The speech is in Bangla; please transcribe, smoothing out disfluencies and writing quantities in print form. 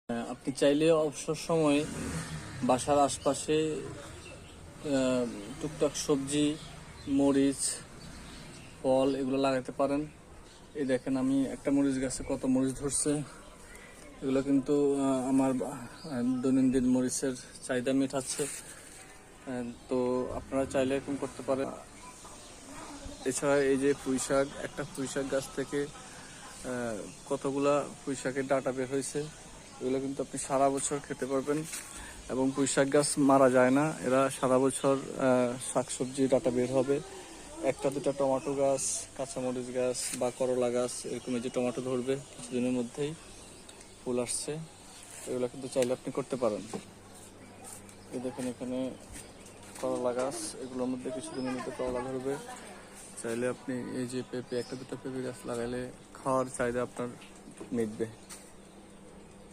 আপনি চাইলে অবসর সময়ে বাসার আশপাশে টুকটাক সবজি, মরিচ, ফল এগুলো লাগাতে পারেন। এই দেখেন আমি একটা মরিচ গাছে কত মরিচ ধরছে। এগুলো কিন্তু আমার দৈনন্দিন মরিচের চাহিদা মেটাচ্ছে। তো আপনারা চাইলে এরকম করতে পারেন। এছাড়া এই যে পুঁইশাক, একটা পুঁইশাক গাছ থেকে কতগুলা পুঁইশাকের ডাঁটা বের হয়েছে। এগুলো কিন্তু আপনি সারা বছর খেতে পারবেন এবং পুঁইশাক গাছ মারা যায় না, এরা সারা বছর শাকসবজি ডাঁটা বের হবে। একটা দুটা টমেটো গাছ, কাঁচামরিচ গাছ বা করলা গাছ এরকম এই যে টমেটো ধরবে কিছুদিনের মধ্যেই, ফুল আসছে। এগুলো কিন্তু চাইলে আপনি করতে পারেন। এই দেখেন এখানে করলা গাছ, এগুলোর মধ্যে কিছুদিনের মধ্যে করলা ধরবে। চাইলে আপনি এই যে পেঁপে, একটা দুটো পেঁপে গাছ লাগাইলে খাওয়ার চাহিদা আপনার মিটবে।